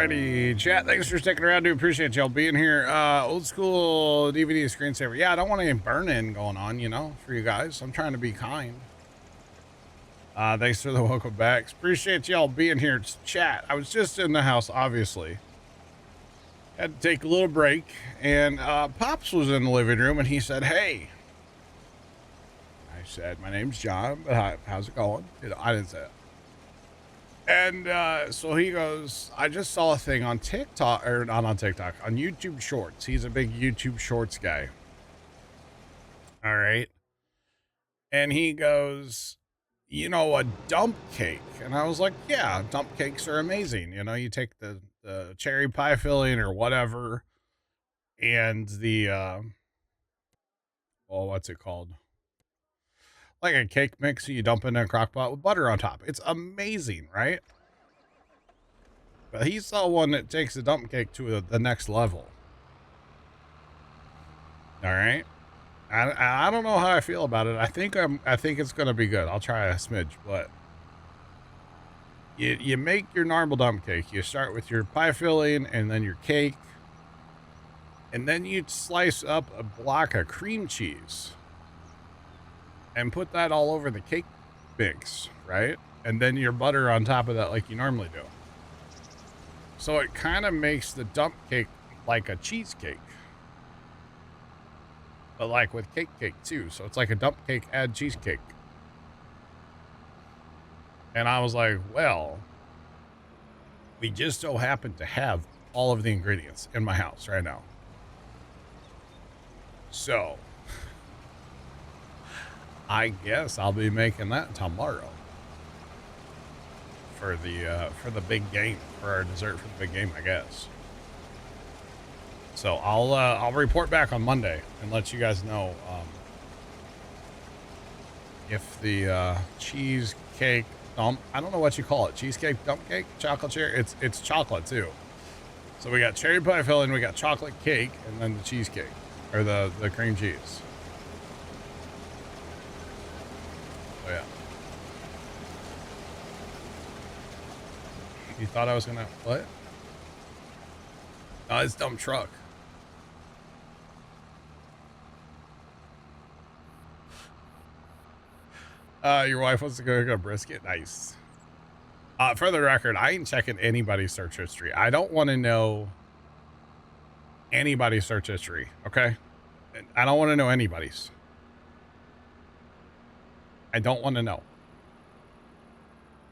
Alrighty, chat. Thanks for sticking around. Do appreciate y'all being here. Old school DVD screensaver. Yeah, I don't want any burn-in going on, you know, for you guys. I'm trying to be kind. Thanks for the welcome backs. Appreciate y'all being here. It's chat. I was just in the house, obviously. Had to take a little break, and Pops was in the living room, and he said, "Hey." I said, "My name's John, but how's it going?" You know, I didn't say it. And so he goes, "I just saw a thing on TikTok, or not on TikTok, on YouTube Shorts." He's a big YouTube Shorts guy. All right. And he goes, "You know, a dump cake." And I was like, "Yeah, dump cakes are amazing. You know, you take the cherry pie filling or whatever, and the, well, what's it called? Like a cake mix you dump in a crock pot with butter on top. It's amazing, right?" But he saw one that takes the dump cake to the next level. All right. I don't know how I feel about it. I think it's gonna be good. I'll try a smidge, but you make your normal dump cake. You start with your pie filling and then your cake, and then you slice up a block of cream cheese and put that all over the cake mix, right? And then your butter on top of that, like you normally do. So it kind of makes the dump cake like a cheesecake, but like with cake too. So it's like a dump cake add cheesecake. And I was like, well, we just so happen to have all of the ingredients in my house right now. So I guess I'll be making that tomorrow for the big game, for our dessert for the big game, I guess. So I'll report back on Monday and let you guys know if the cheesecake dump, I don't know what you call it, cheesecake dump cake, chocolate cherry, it's chocolate too. So we got cherry pie filling, we got chocolate cake, and then the cheesecake, or the cream cheese. So yeah. You thought I was gonna, what? Oh, it's dumb truck. Your wife wants to go brisket. Nice. For the record, I ain't checking anybody's search history. I don't want to know anybody's search history. Okay. I don't want to know anybody's. I don't want to know.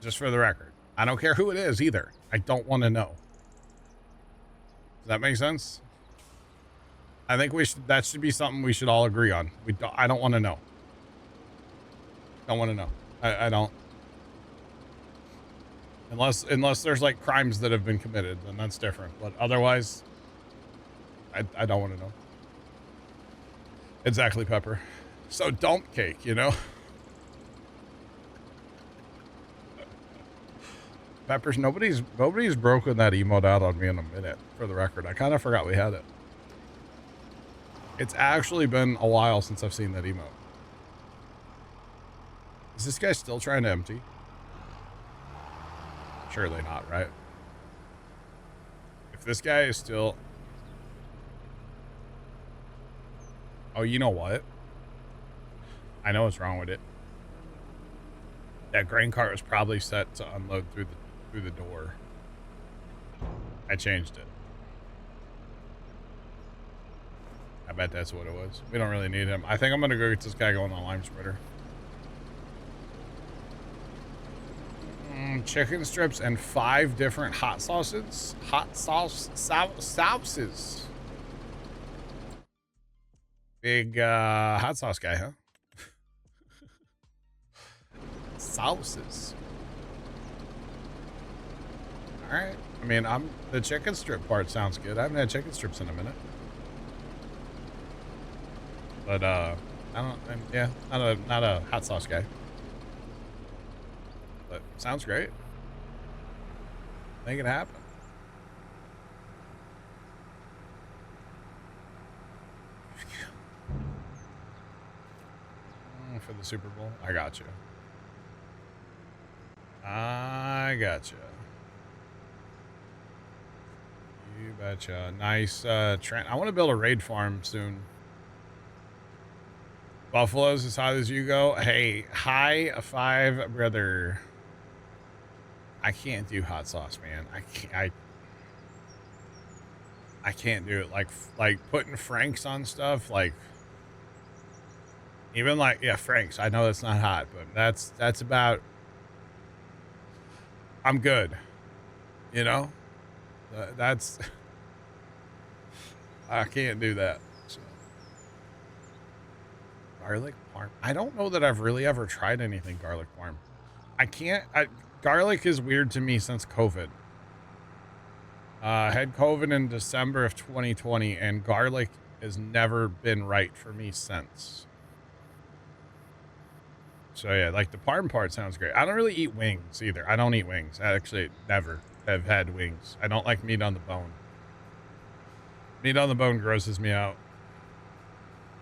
Just for the record. I don't care who it is either. I don't want to know. Does that make sense? I think that should be something we should all agree on. I don't want to know. Don't want to know. I don't. Unless there's like crimes that have been committed, then that's different. But otherwise, I don't want to know. Exactly, Pepper. So dump cake, you know? Peppers, nobody's broken that emote out on me in a minute, for the record. I kind of forgot we had it. It's actually been a while since I've seen that emote. Is this guy still trying to empty? Surely not, right? If this guy is still... Oh, you know what? I know what's wrong with it. That grain cart was probably set to unload through the door. I changed it. I bet that's what it was. We don't really need him. I think I'm gonna go get this guy going on lime spreader. Chicken strips and 5 different hot sauces. Sauces. Big hot sauce guy, huh? Sauces. All right. I mean, the chicken strip part sounds good. I haven't had chicken strips in a minute. But I don't. Yeah, not a hot sauce guy. But sounds great. Make it happen. For the Super Bowl, I got you. I gotcha. You betcha. Nice, Trent. I want to build a raid farm soon. Buffalo's as hot as you go. Hey, high five, brother. I can't do hot sauce, man. I can't do it. Like putting Franks on stuff. Like even like yeah, Franks. I know that's not hot, but that's about. I'm good. You know, that's. I can't do that. So. Garlic parm. I don't know that I've really ever tried anything garlic parm. I can't. Garlic is weird to me since COVID. Had COVID in December of 2020, and garlic has never been right for me since. So yeah, like the parm part sounds great. I don't really eat wings either. I don't eat wings. I actually never have had wings. I don't like meat on the bone. Meat on the bone grosses me out.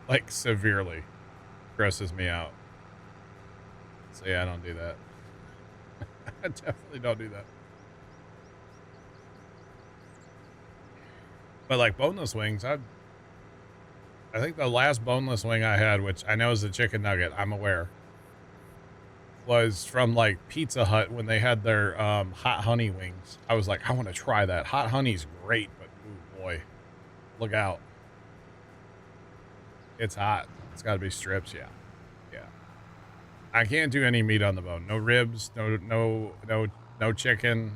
Like severely grosses me out. So yeah, I don't do that. I definitely don't do that. But like boneless wings, I think the last boneless wing I had, which I know is a chicken nugget, I'm aware, was from like Pizza Hut when they had their hot honey wings. I was like, I want to try that. Hot honey's great, but ooh boy, look out. It's hot. It's got to be strips, yeah. Yeah. I can't do any meat on the bone. No ribs, no chicken.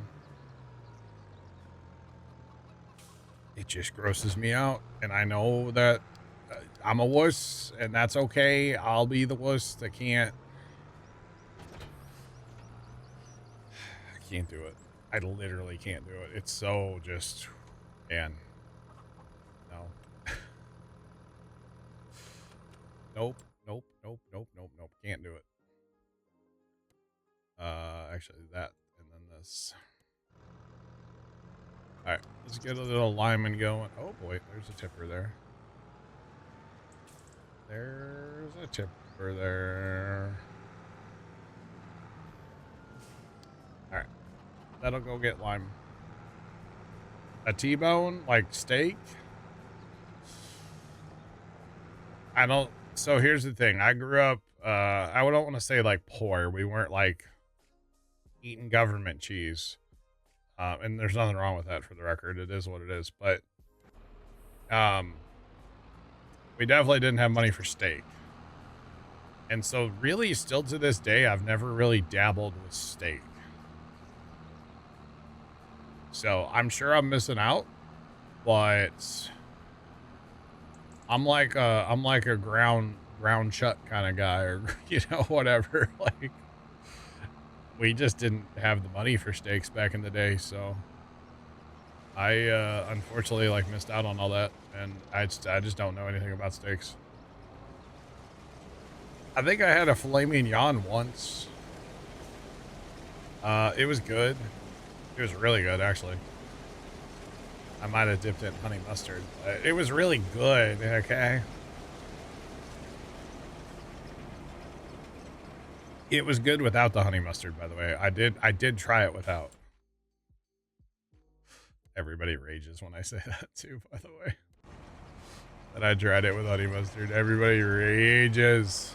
It just grosses me out, and I know that I'm a wuss, and that's okay. I'll be the wuss that can't. I can't do it. I literally can't do it. It's so just, man. No. Nope. Can't do it. Actually, that and then this. All right, let's get a little lineman going. Oh boy, there's a tipper there. There's a tipper there. All right, that'll go get lime. A T-bone, like steak. I don't. So here's the thing. I grew up. I don't want to say like poor. We weren't like eating government cheese. And there's nothing wrong with that, for the record. It is what it is. But we definitely didn't have money for steak. And so really, still to this day, I've never really dabbled with steak. So I'm sure I'm missing out, but I'm like a ground chuck kind of guy, or whatever. Like, we just didn't have the money for steaks back in the day, so I unfortunately like missed out on all that, and I just don't know anything about steaks. I think I had a filet mignon once. It was good. It was really good, actually. I might have dipped it in honey mustard. It was really good, okay? It was good without the honey mustard, by the way. I did try it without. Everybody rages when I say that too, by the way. That I tried it with honey mustard. Everybody rages.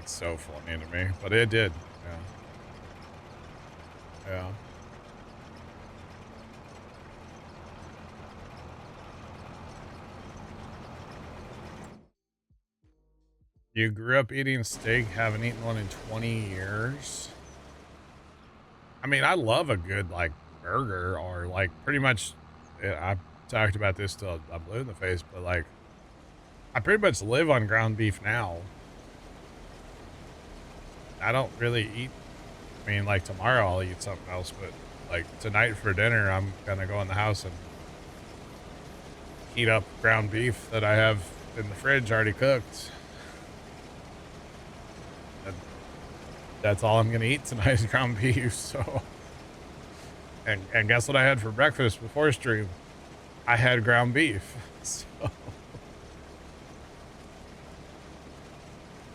It's so funny to me, but it did. Yeah. Yeah. You grew up eating steak, haven't eaten one in 20 years. I mean, I love a good, like, burger, or, like, pretty much, I've talked about this till I'm blue in the face, but, like, I pretty much live on ground beef now. I don't really eat, I mean, like, tomorrow I'll eat something else, but, like, tonight for dinner, I'm gonna go in the house and heat up ground beef that I have in the fridge already cooked. That's all I'm gonna eat tonight is ground beef. So, and guess what I had for breakfast before stream? I had ground beef. So,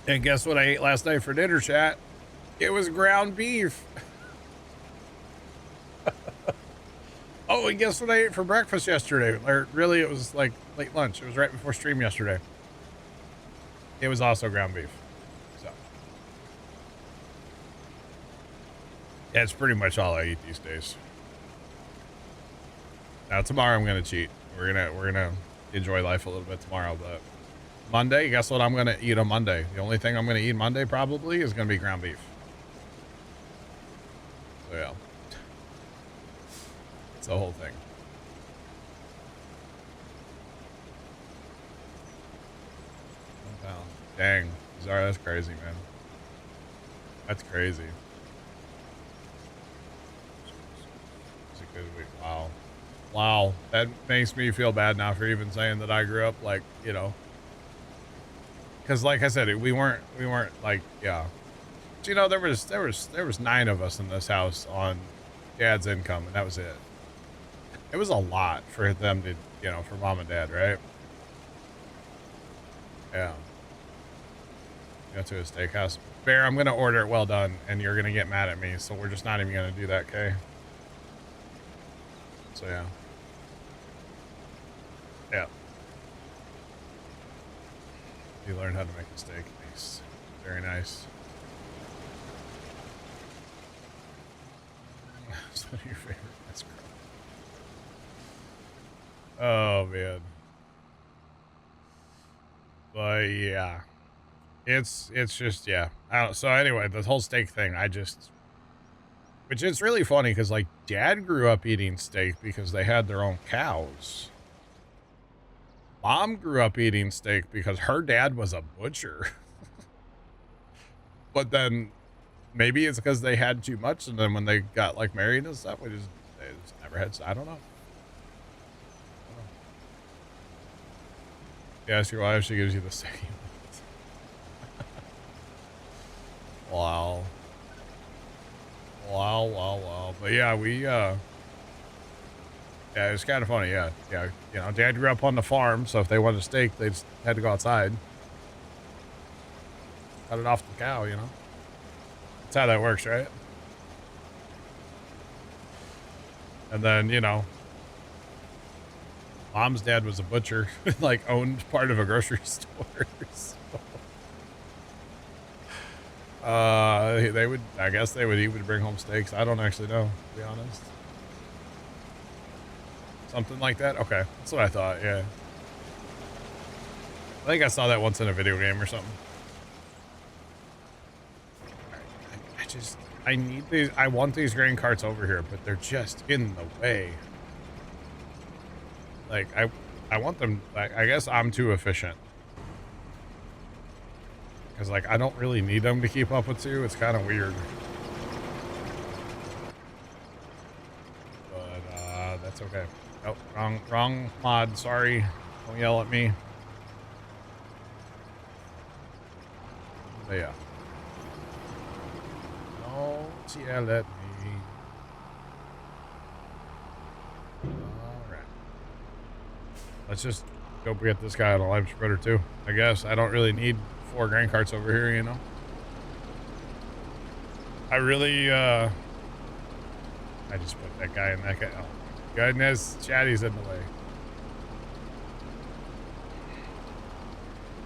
and guess what I ate last night for dinner, chat? It was ground beef. Oh, Oh, and guess what I ate for breakfast yesterday? Or really, it was like late lunch. It was right before stream yesterday. It was also ground beef. So yeah, it's pretty much all I eat these days. Now tomorrow I'm gonna cheat. We're gonna enjoy life a little bit tomorrow, but Monday, guess what I'm gonna eat on Monday? The only thing I'm gonna eat Monday probably is gonna be ground beef. So yeah. It's the whole thing. Dang. Sorry, that's crazy, man. That's crazy. It's a good week. Wow. Wow. That makes me feel bad now for even saying that I grew up like, you know. Because like I said, we weren't like, yeah. But, you know, there was 9 of us in this house on dad's income, and that was it. It was a lot for them to, you know, for mom and dad, right? Yeah. Go to a steakhouse. Bear, I'm gonna order it well done, and you're gonna get mad at me, so we're just not even gonna do that, okay? So yeah. Yeah. You learned how to make a steak. Nice. Very nice. What's one of your favorite? That's gross. Oh man. But yeah. It's just, yeah. I don't, so anyway, the whole steak thing, which is really funny because like dad grew up eating steak because they had their own cows. Mom grew up eating steak because her dad was a butcher. But then maybe it's because they had too much, and then when they got like married and stuff, they just never had, I don't know. Yeah, ask your wife, she gives you the steak. Wow. Wow. But yeah, yeah, it's kind of funny. Yeah. You know, dad grew up on the farm, so if they wanted a steak, they just had to go outside. Cut it off the cow, you know? That's how that works, right? And then, you know, mom's dad was a butcher, like owned part of a grocery store. So. He would bring home steaks. I don't actually know, to be honest. Something like that? Okay. That's what I thought, yeah. I think I saw that once in a video game or something. I need these, I want these grain carts over here, but they're just in the way. Like, I want them, I guess I'm too efficient. Because, like, I don't really need them to keep up with 2. It's kind of weird. But, that's okay. Oh, wrong mod. Sorry. Don't yell at me. But yeah. Don't yell at me. Alright. Let's just go get this guy on a live spreader too. I guess. I don't really need 4 grain carts over here, you know? I really, I just put that guy in that guy. Oh, goodness. Chatty's in the way.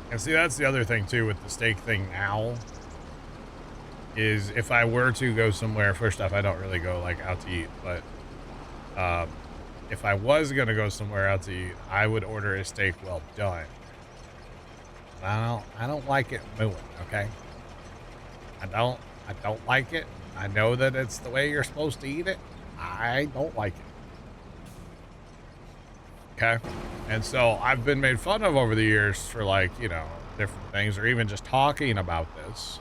And see, that's the other thing, too, with the steak thing now, is if I were to go somewhere, first off, I don't really go, like, out to eat, but, if I was going to go somewhere out to eat, I would order a steak well done. I don't like it mooing, okay? I don't like it. I know that it's the way you're supposed to eat it. I don't like it. Okay? And so I've been made fun of over the years for, like, you know, different things, or even just talking about this.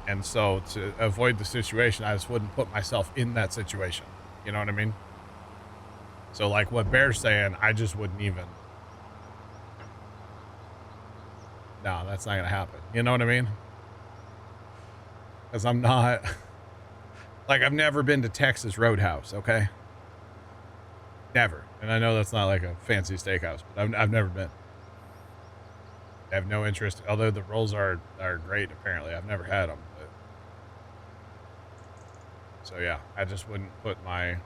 And so to avoid the situation, I just wouldn't put myself in that situation. You know what I mean? So like what Bear's saying, I just wouldn't even. No, that's not gonna happen. You know what I mean? Because I'm not, like, I've never been to Texas Roadhouse, okay? Never. And I know that's not like a fancy steakhouse, but I've never been. I have no interest, although the rolls are great, apparently. I've never had them, but. So yeah, I just wouldn't put my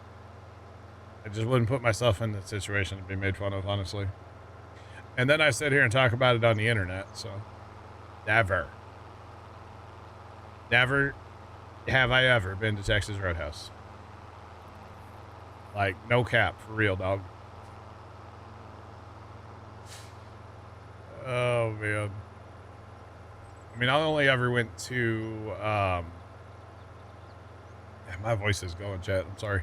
I just wouldn't put myself in that situation to be made fun of, honestly. And then I sit here and talk about it on the internet, so never have I ever been to Texas Roadhouse. Like, no cap, for real, dog. Oh, man. I mean, I only ever went to, my voice is going, chat. I'm sorry.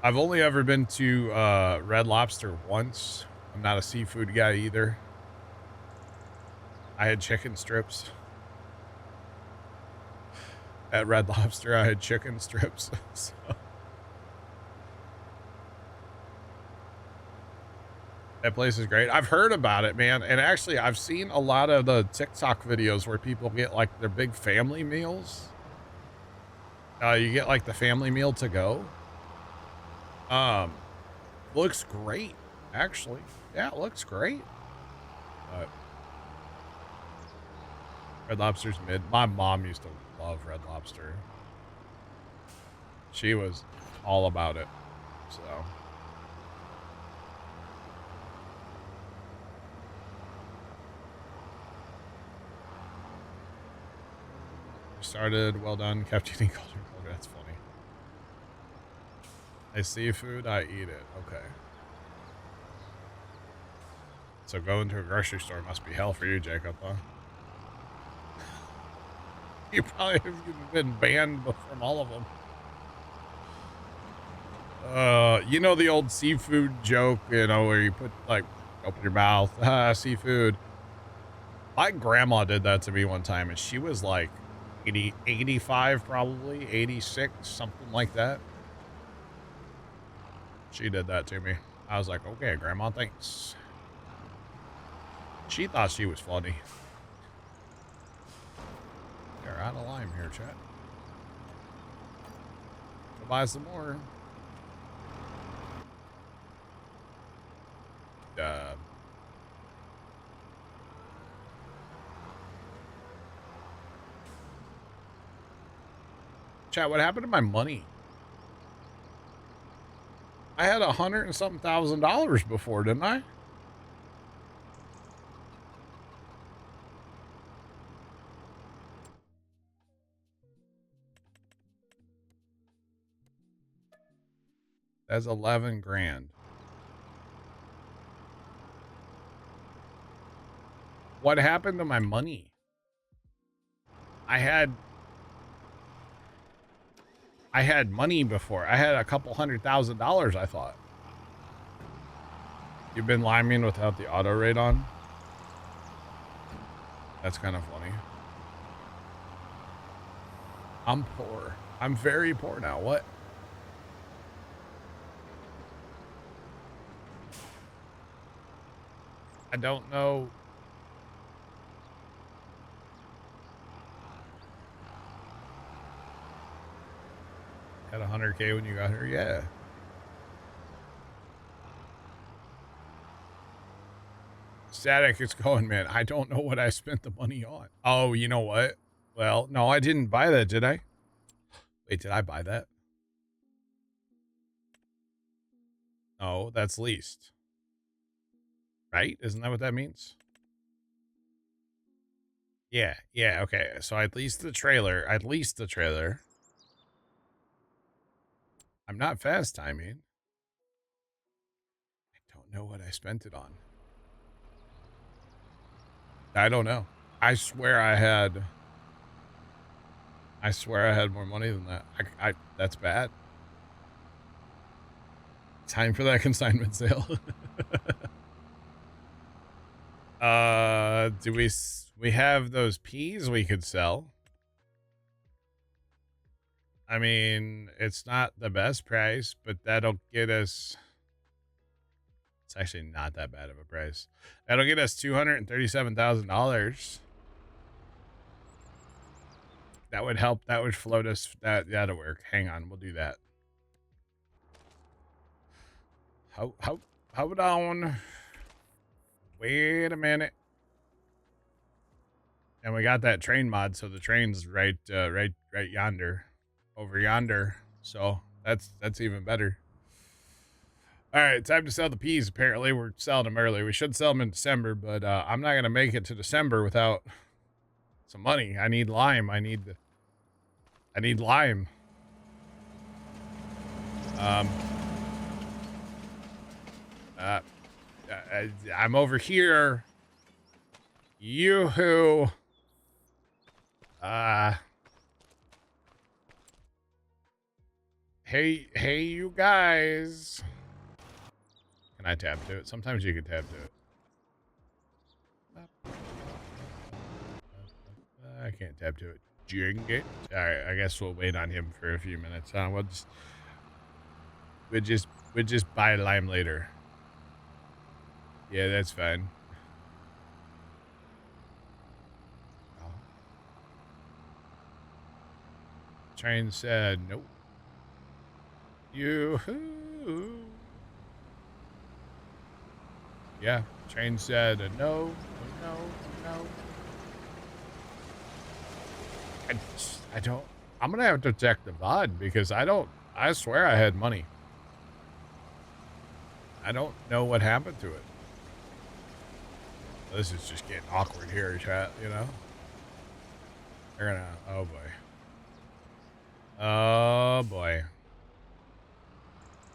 I've only ever been to Red Lobster once. I'm not a seafood guy either. I had chicken strips. At Red Lobster, I had chicken strips. So. That place is great. I've heard about it, man. And actually, I've seen a lot of the TikTok videos where people get like their big family meals. You get like the family meal to go. Looks great, actually. Yeah, it looks great. But Red Lobster's mid. My mom used to love Red Lobster. She was all about it. So. Started, well done, kept eating culture. That's funny. I seafood, I eat it. Okay. So going to a grocery store must be hell for you, Jacob, huh? You probably have been banned from all of them. You know the old seafood joke, you know, where you put, like, open your mouth, seafood. My grandma did that to me one time, and she was like 85 probably, 86, something like that. She did that to me. I was like, okay, Grandma, thanks. She thought she was funny. They're out of lime here, chat. Go buy some more. Chat, what happened to my money? I had $100 and something thousand before, didn't I? That's 11 grand. What happened to my money? I had money before. I had a couple $100,000, I thought. You've been liming without the auto rate on? That's kind of funny. I'm poor. I'm very poor now. What? I don't know. Had 100K when you got here? Yeah. Static is going, man. I don't know what I spent the money on. Oh, you know what? Well, no, I didn't buy that, did I? Wait, did I buy that? No, that's leased. Right? Isn't that what that means? Yeah, okay. So I leased the trailer. I'm not fast timing. I don't know what I spent it on. I don't know. I swear I had more money than that. That's bad. Time for that consignment sale. Do we have those peas we could sell? I mean, it's not the best price, but that'll get us. It's actually not that bad of a price. That'll get us $237,000. That would help. That would float us. That'll work. Hang on, we'll do that. Hold on. Wait a minute. And we got that train mod, so the train's right yonder, over yonder. So that's even better. All right, time to sell the peas. Apparently, we're selling them early. We should sell them in December, but I'm not gonna make it to December without some money. I need lime. I need lime. I'm over here. Yoo-hoo. Hey, you guys. Can I tab to it? Sometimes you can tab to it. I can't tab to it. Jing it. All right, I guess we'll wait on him for a few minutes. We'll just buy lime later. Yeah, that's fine. Oh. Train said nope. Yoo-hoo. Yeah, train said no. I don't. I'm gonna have to check the VOD because I swear I had money. I don't know what happened to it. This is just getting awkward here, chat, you know? They're gonna, oh boy. Oh boy.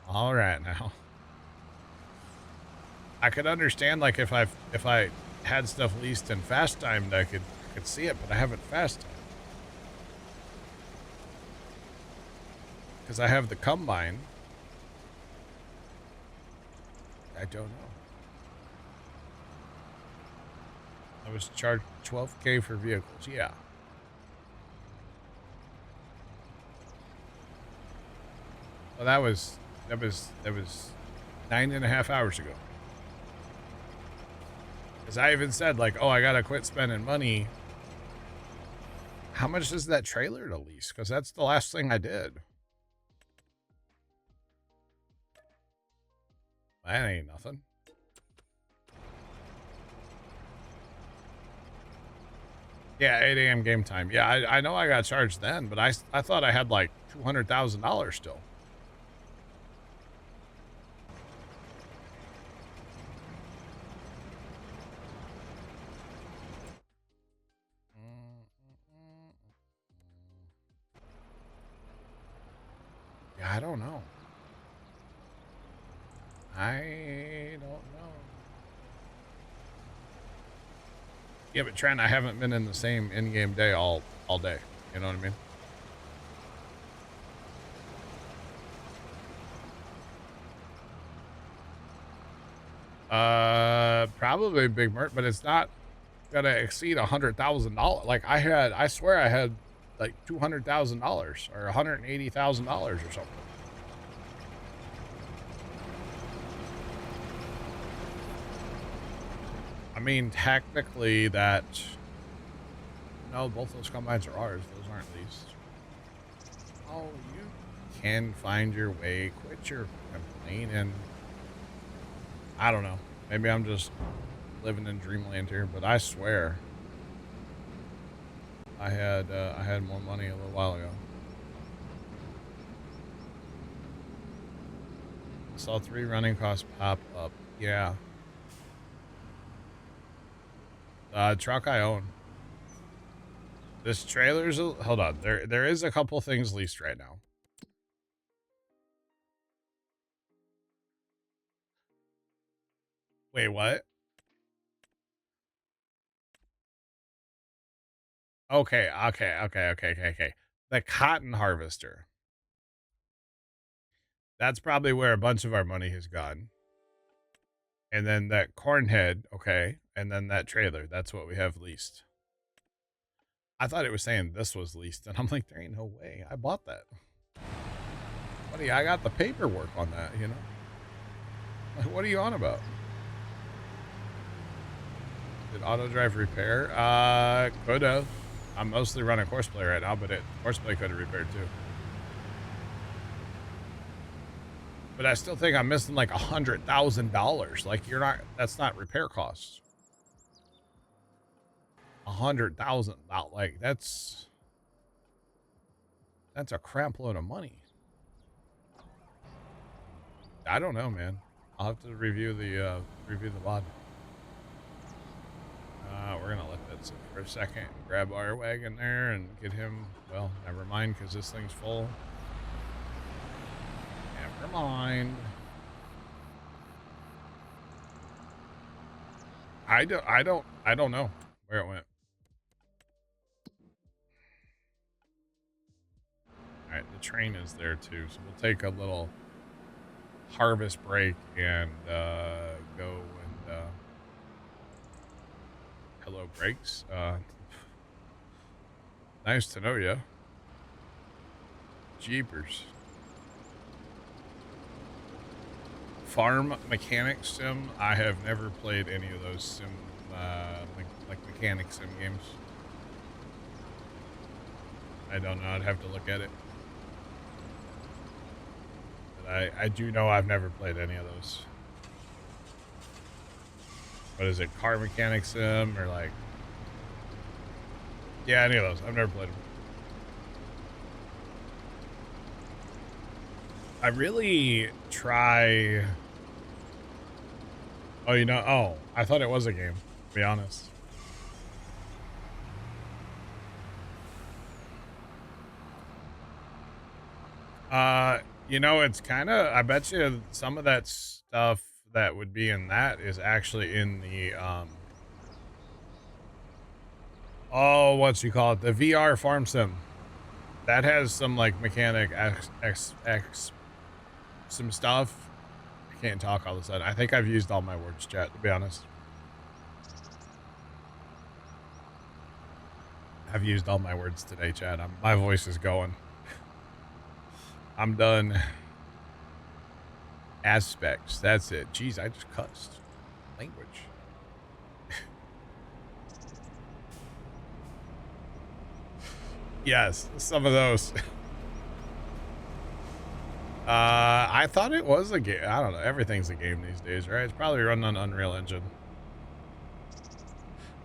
All right now. I could understand like if I had stuff leased in fast timed, I could see it, but I haven't fast timed. Because I have the combine. I don't know. I was charged $12K for vehicles. Yeah. Well, that was 9.5 hours ago. Because I even said like, oh, I gotta quit spending money. How much is that trailer to lease? Because that's the last thing I did. That ain't nothing. Yeah, 8 a.m. game time. Yeah, I know I got charged then, but I thought I had like $200,000 still. Yeah, I don't know. I don't know. Yeah, but Trent, I haven't been in the same in-game day all day. You know what I mean? Probably Big Mert, but it's not gonna exceed $100,000. Like I swear I had like $200,000 or $180,000 or something. I mean, technically that... No, both those combines are ours. Those aren't leased. Oh, you can find your way. Quit your complaining. I don't know. Maybe I'm just living in dreamland here, but I swear I had more money a little while ago. Saw 3 running costs pop up. Yeah. Truck I own. This trailer's hold on. There is a couple things leased right now. Wait, what? Okay. The cotton harvester. That's probably where a bunch of our money has gone. And then that corn head, okay. And then that trailer. That's what we have leased. I thought it was saying this was leased, and I'm like, there ain't no way. I bought that. Buddy, I got the paperwork on that, you know? Like, what are you on about? Did auto drive repair? Could have. I'm mostly running Horseplay right now, but Horseplay could have repaired too. But I still think I'm missing like $100,000. Like that's not repair costs. $100,000. Like that's a crap load of money. I don't know, man. I'll have to review the mod. We're gonna let that sit for a second. Grab our wagon there and get him. Well, never mind, because this thing's full. Never mind. I don't know where it went. All right, the train is there too, so we'll take a little harvest break and go and hello breaks. Nice to know you. Jeepers. Farm mechanic sim. I have never played any of those sim like mechanic sim games. I don't know. I'd have to look at it. But I do know I've never played any of those. What is it? Car mechanic sim or like? Yeah, any of those. I've never played them. I really try. Oh, you know. Oh, I thought it was a game, to be honest. You know, it's kind of, I bet you some of that stuff that would be in that is actually in the, oh, what you call it? The VR farm sim. That has some like mechanic X some stuff. I can't talk all of a sudden. I think I've used all my words, chat, to be honest. I've used all my words today, chat. My voice is going. I'm done. Aspects. That's it. Jeez, I just cussed. Language. Yes, some of those. I thought it was a game. I don't know. Everything's a game these days, right? It's probably run on Unreal Engine.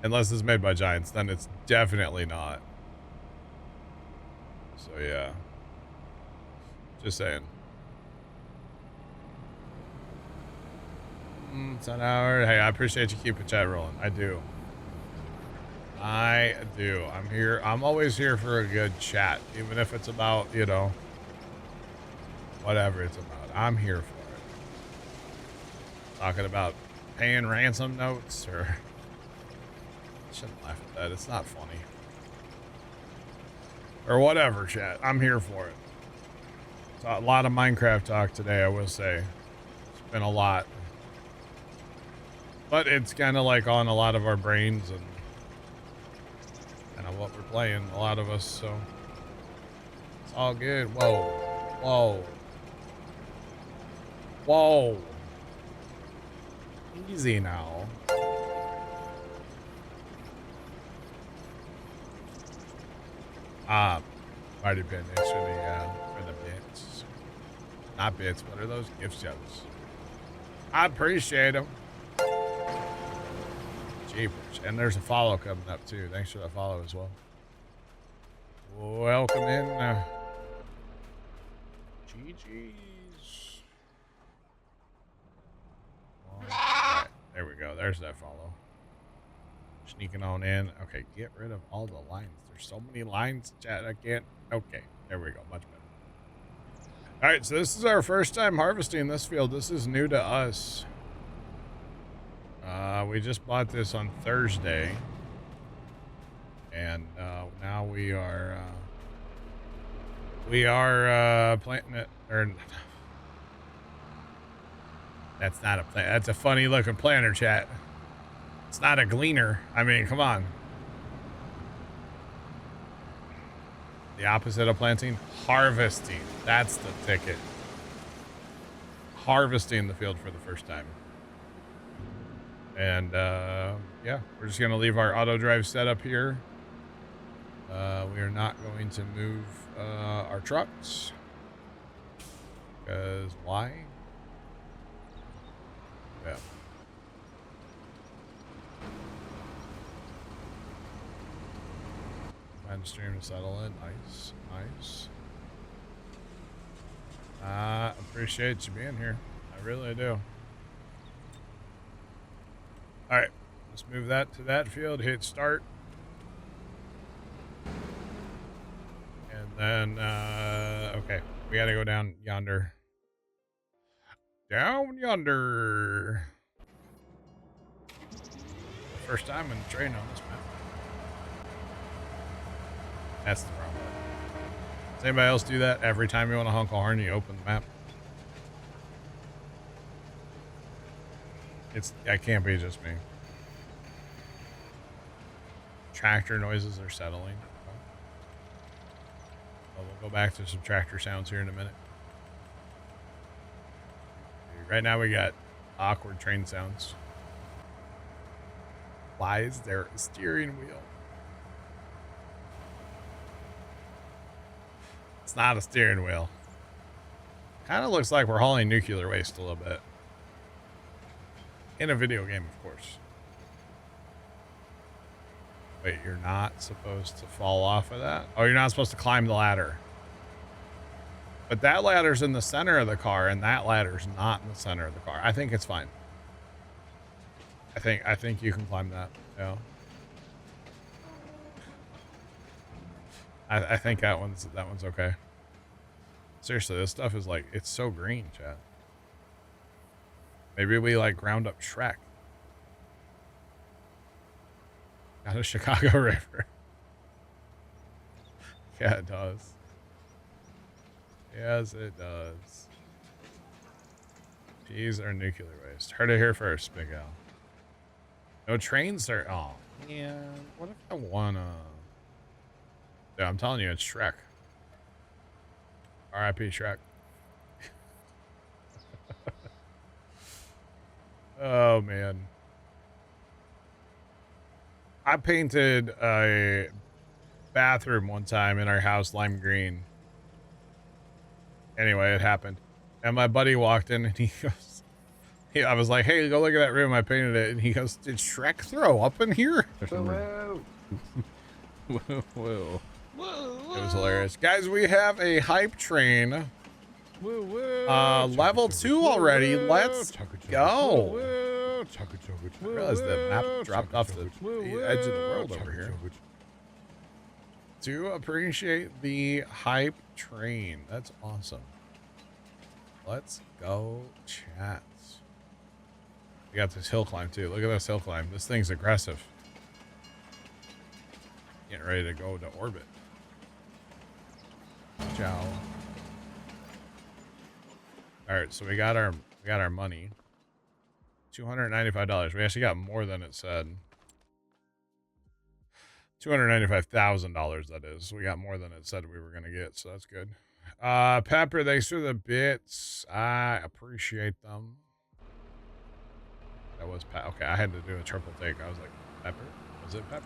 Unless it's made by Giants, then it's definitely not. So, yeah. Just saying. It's an hour. Hey, I appreciate you keeping chat rolling. I do. I do. I'm here. I'm always here for a good chat, even if it's about, you know, whatever it's about. I'm here for it. Talking about paying ransom notes or... I shouldn't laugh at that. It's not funny. Or whatever, chat. I'm here for it. It's a lot of Minecraft talk today, I will say. It's been a lot. But it's kind of like on a lot of our brains and kind of what we're playing, a lot of us, so it's all good. Whoa. Whoa. Whoa. Easy now. Party pin, thanks for the bits. Not bits, what are those? Gift subs. I appreciate them. Jeepers. And there's a follow coming up too. Thanks for that follow as well. Welcome in. GG's. Right, there we go. There's that follow. Sneaking on in. Okay, get rid of all the lines. There's so many lines, chat. I can't. Okay, there we go. Much better. All right, so this is our first time harvesting this field. This is new to us. We just bought this on Thursday, and now we are planting it. Or that's not a plant. That's a funny looking planter, chat. It's not a gleaner. I mean, come on. The opposite of planting, harvesting. That's the ticket. Harvesting the field for the first time. And yeah, we're just gonna leave our auto drive setup here. We are not going to move our trucks, because why? Yeah. Find a stream to settle in. Nice, nice. Appreciate you being here. I really do. Let's move that to that field, hit start. And then, okay, we gotta go down yonder. Down yonder. First time in the train on this map. That's the wrong one. Does anybody else do that? Every time you want to honk a horn, you open the map? That can't be just me. Tractor noises are settling. Well, we'll go back to some tractor sounds here in a minute. Right now we got awkward train sounds. Why is there a steering wheel? It's not a steering wheel. Kind of looks like we're hauling nuclear waste a little bit. In a video game, of course. Wait, you're not supposed to fall off of that? Oh, you're not supposed to climb the ladder. But that ladder's in the center of the car, and that ladder's not in the center of the car. I think it's fine. I think you can climb that. Yeah. I think that one's okay. Seriously, this stuff is like, it's so green, chat. Maybe we like ground up Shrek. Got a Chicago River. Yeah, it does. Yes, it does. Peas are nuclear waste. Heard it here first, Big Al. No trains are. Oh, yeah. What if I wanna? Yeah, I'm telling you, it's Shrek. R.I.P. Shrek. Oh man. I painted a bathroom one time in our house lime green. Anyway, it happened. And my buddy walked in and he goes, I was like, hey, go look at that room. I painted it. And he goes, did Shrek throw up in here? Whoa. Whoa. Whoa. It was hilarious. Guys, we have a hype train. Level 2 already. Let's go. I realized the map dropped off the edge of the world over here. Do appreciate the hype train. That's awesome. Let's go, chats. We got this hill climb too. Look at this hill climb. This thing's aggressive. Getting ready to go to orbit. Ciao. All right, so we got our money. $295. We actually got more than it said. $295,000, that is. We got more than it said we were going to get, so that's good. Pepper, thanks for the bits. I appreciate them. That was okay, I had to do a triple take. I was like, Pepper? Was it Pepper?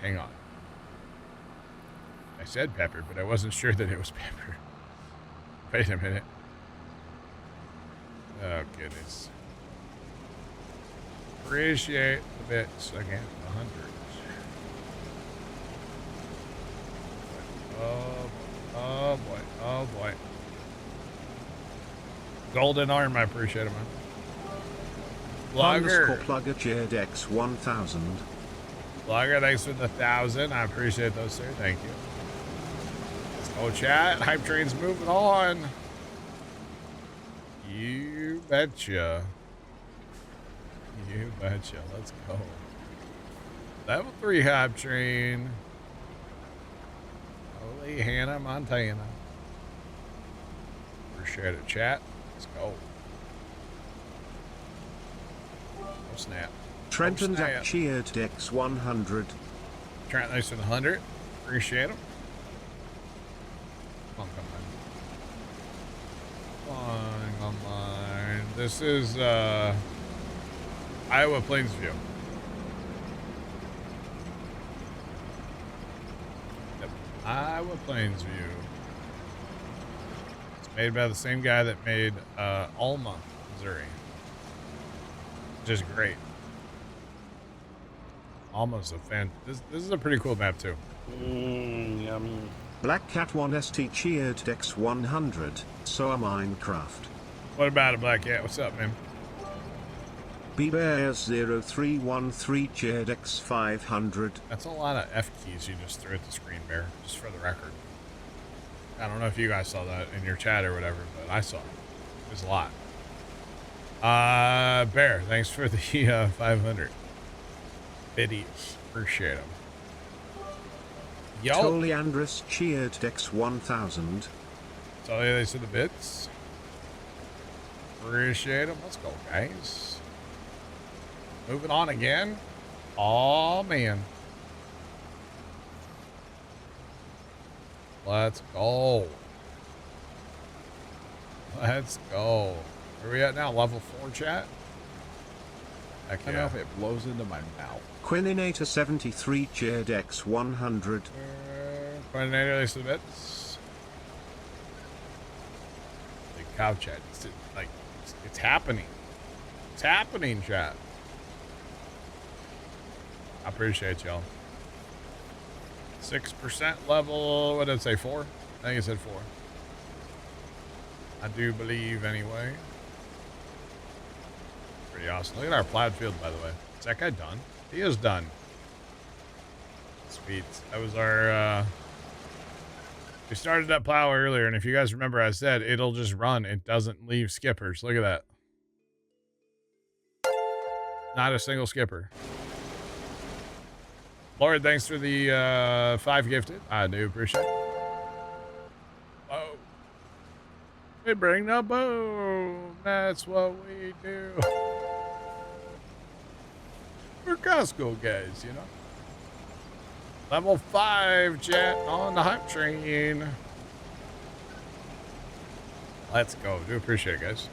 Hang on. I said Pepper, but I wasn't sure that it was Pepper. Wait a minute. Oh, goodness. Appreciate the bits again. 100. Oh boy. Oh boy. Golden arm, I appreciate it, man. Blogger. Plugger cheered X 1000. Blogger, thanks for the 1,000. I appreciate those, sir. Thank you. Let's go, chat. Hype train's moving on. You betcha. You betcha. Let's go. Level 3 hype train. Holy Hannah Montana. Appreciate it, chat. Let's go. Oh, snap. Trenton Oh, snap. cheered X 100. Trent, thanks for the 100. Appreciate them. Come on. This is Iowa Plainsview. Yep. Iowa Plainsview. It's made by the same guy that made Alma, Missouri. Which is great. Alma's a fan. This is a pretty cool map too. Yummy. Black Cat 1ST cheered X 100. So a Minecraft. What about it, Black Cat? What's up, man? bbears0313 cheered X500. That's a lot of F keys you just threw at the screen, Bear, just for the record. I don't know if you guys saw that in your chat or whatever, but I saw it. It was a lot. Bear, thanks for the 500 biddies. Appreciate them. Yo. Toliandrus cheered X1000. So they said the bits. Appreciate them. Let's go, guys. Moving on again. Oh man. Let's go. Let's go. Where are we at now? Level 4 chat? Heck I don't know if it blows into my mouth. Quininator73 cheered X100. Quininator, they said the bits. The cow chat. It's happening. It's happening, chat. I appreciate y'all. 6% level. What did it say? 4? I think it said 4. I do believe anyway. Pretty awesome. Look at our plowed field, by the way. Is that guy done? He is done. Sweet. That was our, we started that plow earlier, and if you guys remember, I said it'll just run. It doesn't leave skippers. Look at that. Not a single skipper. Lord, thanks for the 5 gifted. I do appreciate it. Oh. We bring the boom. That's what we do. We're Costco guys, you know. Level 5, chat, on the hype train. Let's go. Do appreciate it, guys.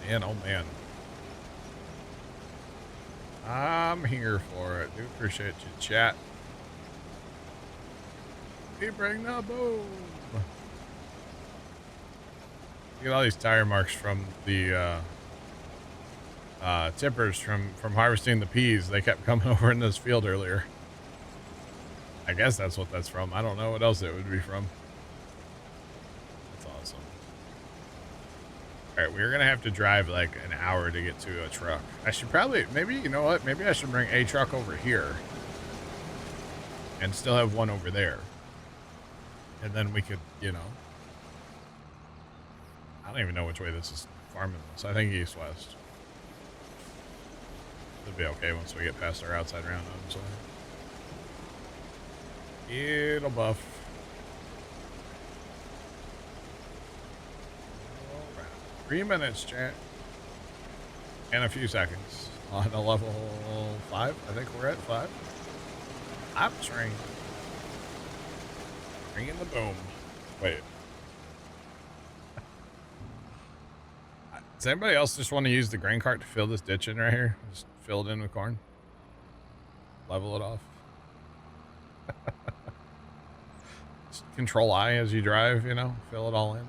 Man, oh man. I'm here for it. Do appreciate you, chat. We bring the boom. Look at all these tire marks from the tippers from harvesting the peas. They kept coming over in this field earlier. I guess that's what that's from. I don't know what else it would be from. That's awesome. All right, we're gonna have to drive like an hour to get to a truck. I should probably, maybe, you know what? Maybe I should bring a truck over here and still have one over there. And then we could, you know, I don't even know which way this is farming this. I think east-west. It'll be okay once we get past our outside round. I'm sorry. It'll buff. All right. 3 minutes, chat. And a few seconds. On a level 5. I think we're at 5. I'm trained. Bringing the boom. Wait. Does anybody else just want to use the grain cart to fill this ditch in right here? Just fill it in with corn. Level it off. Just control I as you drive, you know? Fill it all in.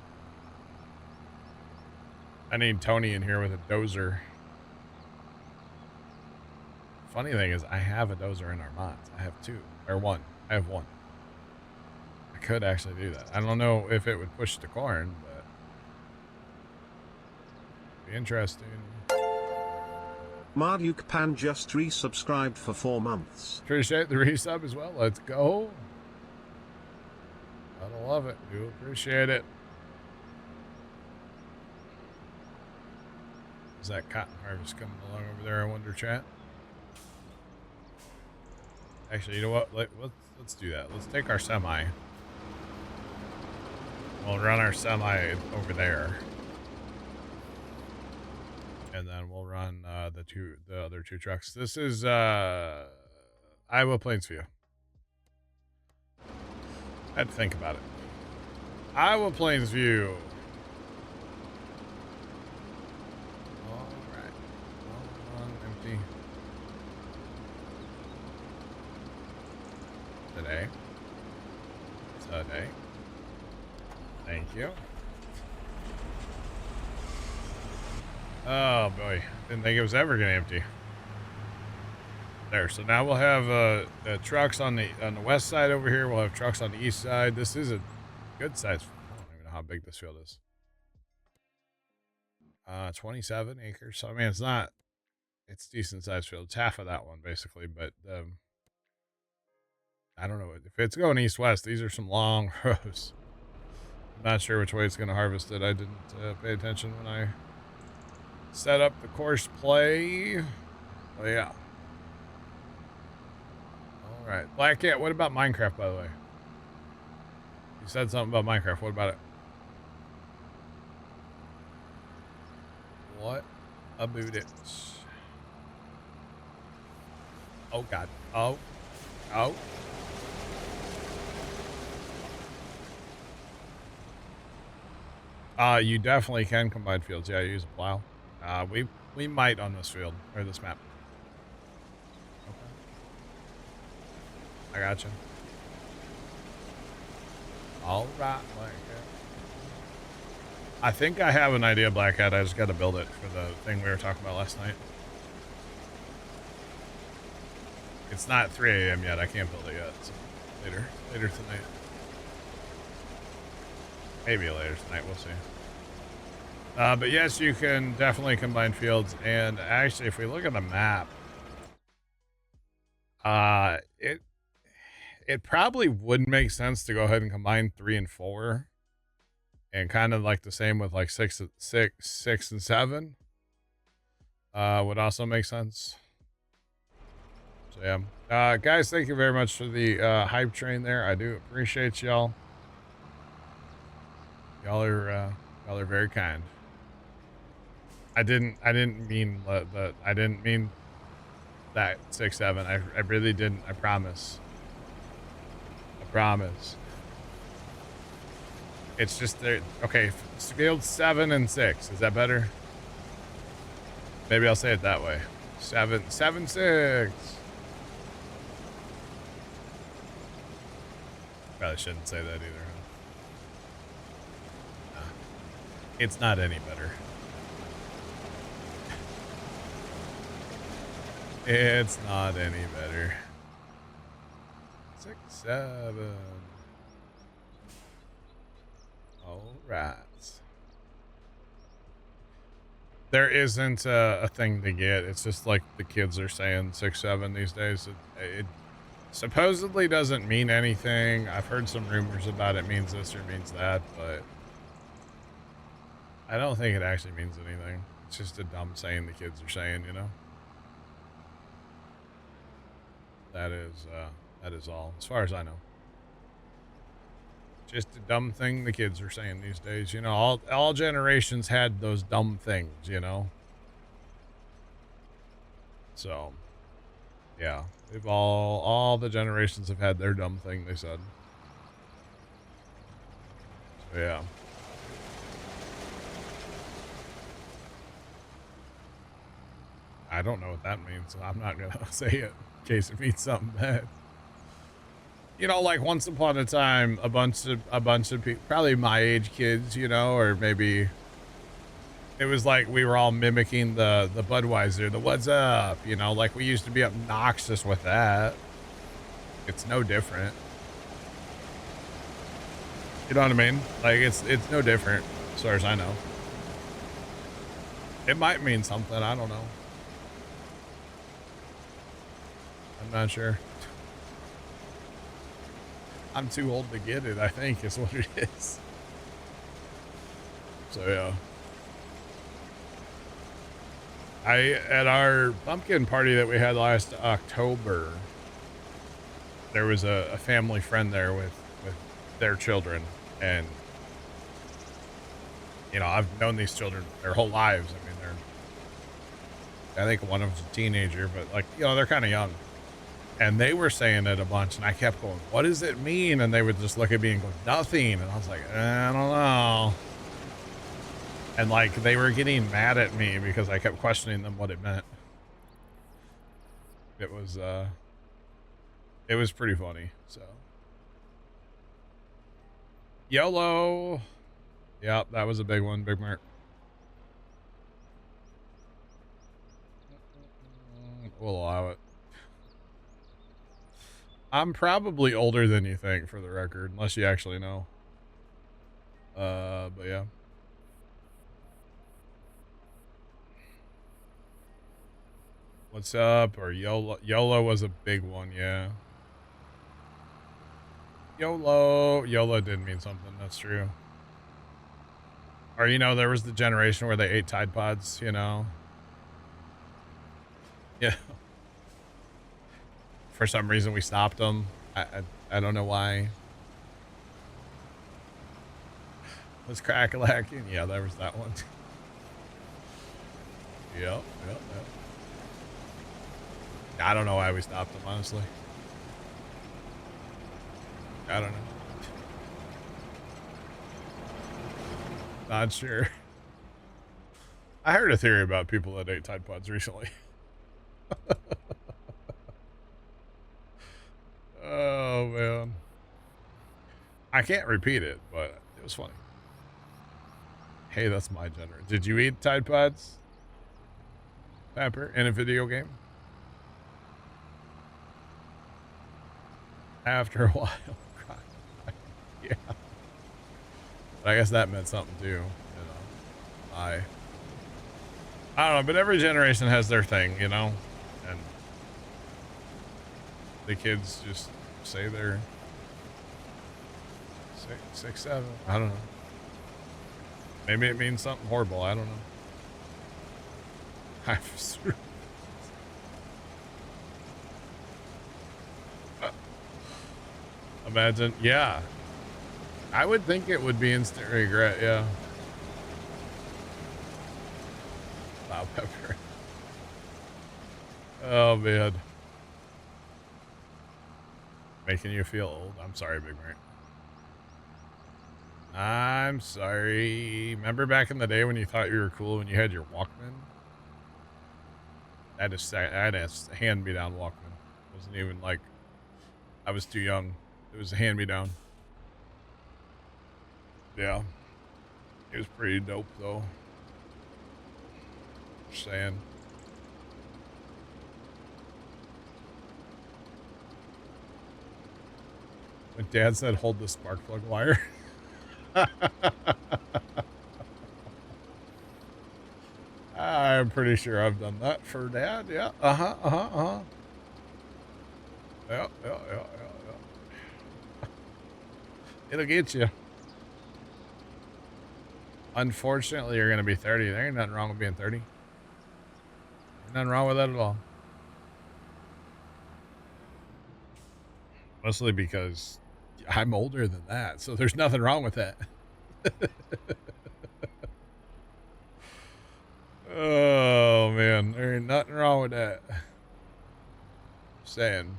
I need Tony in here with a dozer. Funny thing is, I have a dozer in our mods. I have 2. Or 1. I have 1. I could actually do that. I don't know if it would push the corn, but be interesting. Marduk Pan just resubscribed for 4 months. Appreciate the resub as well. Let's go. Gotta love it. Do appreciate it. Is that cotton harvest coming along over there? I wonder, chat. Actually, you know what? Let's do that. Let's take our semi. We'll run our semi over there, and then we'll run the other 2 trucks. This is Iowa Plainsview. I had to think about it. Iowa Plainsview. All right. All empty. Today. Thank you. Oh boy, didn't think it was ever gonna empty. There, so now we'll have trucks on the west side over here. We'll have trucks on the east side. This is a good size. I don't even know how big this field is. 27 acres. So I mean, it's decent sized field. It's half of that one basically, but I don't know if it's going east-west. These are some long rows. I'm not sure which way it's going to harvest it. I didn't pay attention when I set up the course play. Oh yeah. All right, Black Cat. What about Minecraft, by the way? You said something about Minecraft. What about it? What about it? Oh God. Oh. Oh. You definitely can combine fields. Yeah, use a plow. We might on this field or this map. Okay. I gotcha. All right, Black Cat. I think I have an idea, Black Cat. I just got to build it for the thing we were talking about last night. It's not 3 a.m. yet. I can't build it yet. So later tonight. Maybe later tonight. We'll see. But yes, you can definitely combine fields. And actually, if we look at the map, it probably would make sense to go ahead and combine 3 and 4, and kind of like the same with like 6 and 7. Would also make sense. So yeah, guys, thank you very much for the hype train there. I do appreciate y'all. Y'all are very kind. I didn't mean I didn't mean that 6, 7. I really didn't. I promise. I promise. It's just there. Okay, scaled 7 and 6. Is that better? Maybe I'll say it that way. 7, 6. Probably shouldn't say that either. Huh? Nah, it's not any better. It's not any better. 6, 7. All right. There isn't a thing to get. It's just like the kids are saying 6, 7 these days. It supposedly doesn't mean anything. I've heard some rumors about it means this or means that, but I don't think it actually means anything. It's just a dumb saying the kids are saying, you know? That is all, as far as I know. Just a dumb thing the kids are saying these days. You know, all generations had those dumb things, you know? So, yeah. They've all the generations have had their dumb thing, they said. So, yeah. I don't know what that means, so I'm not gonna say it in case it means something bad. You know, like once upon a time, a bunch of people, probably my age kids, you know, or maybe it was like we were all mimicking the Budweiser, the what's up, you know, like we used to be obnoxious with that. It's no different. You know what I mean? Like it's no different as far as I know. It might mean something, I don't know. I'm not sure. I'm too old to get it, I think, is what it is. So, yeah. At our pumpkin party that we had last October, there was a family friend there with their children. And, you know, I've known these children their whole lives. I mean, I think one of them's a teenager, but, like, you know, they're kind of young. And they were saying it a bunch, and I kept going, what does it mean? And they would just look at me and go, nothing. And I was like, I don't know. And, like, they were getting mad at me because I kept questioning them what it meant. It was pretty funny, so. YOLO. Yep, that was a big one, Big Mark. We'll allow it. I'm probably older than you think, for the record, unless you actually know. But yeah. What's up? Or YOLO. YOLO was a big one, yeah. YOLO. YOLO did mean something, that's true. Or, you know, there was the generation where they ate Tide Pods, you know? Yeah. For some reason, we stopped them. I don't know why. Was crack-a-lacking? Yeah, there was that one. Yep. I don't know why we stopped them, honestly. I don't know. Not sure. I heard a theory about people that ate Tide Pods recently. Oh, man. I can't repeat it, but it was funny. Hey, that's my genre. Did you eat Tide Pods? Pepper in a video game? After a while. Yeah. But I guess that meant something too, you know. I don't know, but every generation has their thing, you know? And the kids just say they're 6, 7. I don't know. Maybe it means something horrible. I don't know. Imagine, yeah. I would think it would be instant regret, yeah. Wow, pepper. Oh, man. Making you feel old. I'm sorry, Big Mart. I'm sorry. Remember back in the day when you thought you were cool when you had your Walkman? I had a hand-me-down Walkman. It wasn't even like I was too young. It was a hand-me-down. Yeah. It was pretty dope, though. Just saying. When Dad said, hold the spark plug wire. I'm pretty sure I've done that for Dad. Yeah. Yeah. It'll get you. Unfortunately, you're going to be 30. There ain't nothing wrong with being 30. Ain't nothing wrong with that at all. Mostly because I'm older than that, so there's nothing wrong with that. Oh, man. There ain't nothing wrong with that. Saying.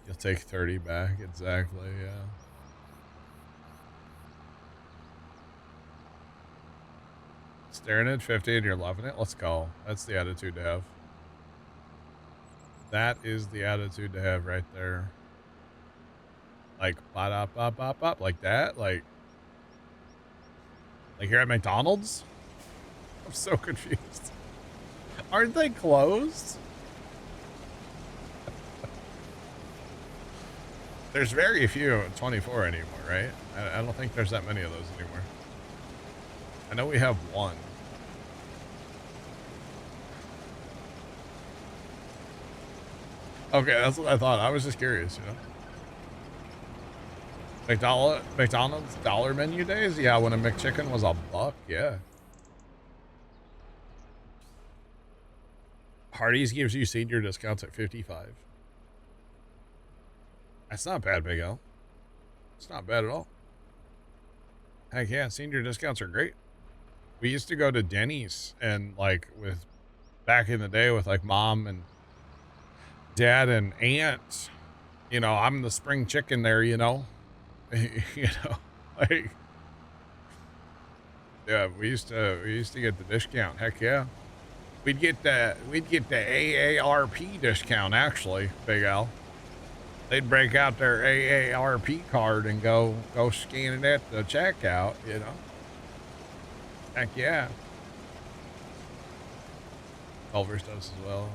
You'll take 30 back. Exactly, yeah. Staring at 50 and you're loving it? Let's go. That's the attitude to have. That is the attitude to have right there. Like, ba-da-ba-ba-ba, like that? Like you're at McDonald's? I'm so confused. Aren't they closed? There's very few at 24 anymore, right? I don't think there's that many of those anymore. I know we have one. Okay, that's what I thought. I was just curious, you know. McDonald's dollar menu days? Yeah, when a McChicken was $1, yeah. Hardee's gives you senior discounts at 55. That's not bad, Big L. It's not bad at all. Heck yeah, senior discounts are great. We used to go to Denny's and like with back in the day with like mom and dad and aunt, you know, I'm the spring chicken there, you know, you know, like, yeah, we used to get the discount. Heck yeah. We'd get the AARP discount actually, Big Al. They'd break out their AARP card and go scan it at the checkout, you know. Heck yeah. Culver's does as well.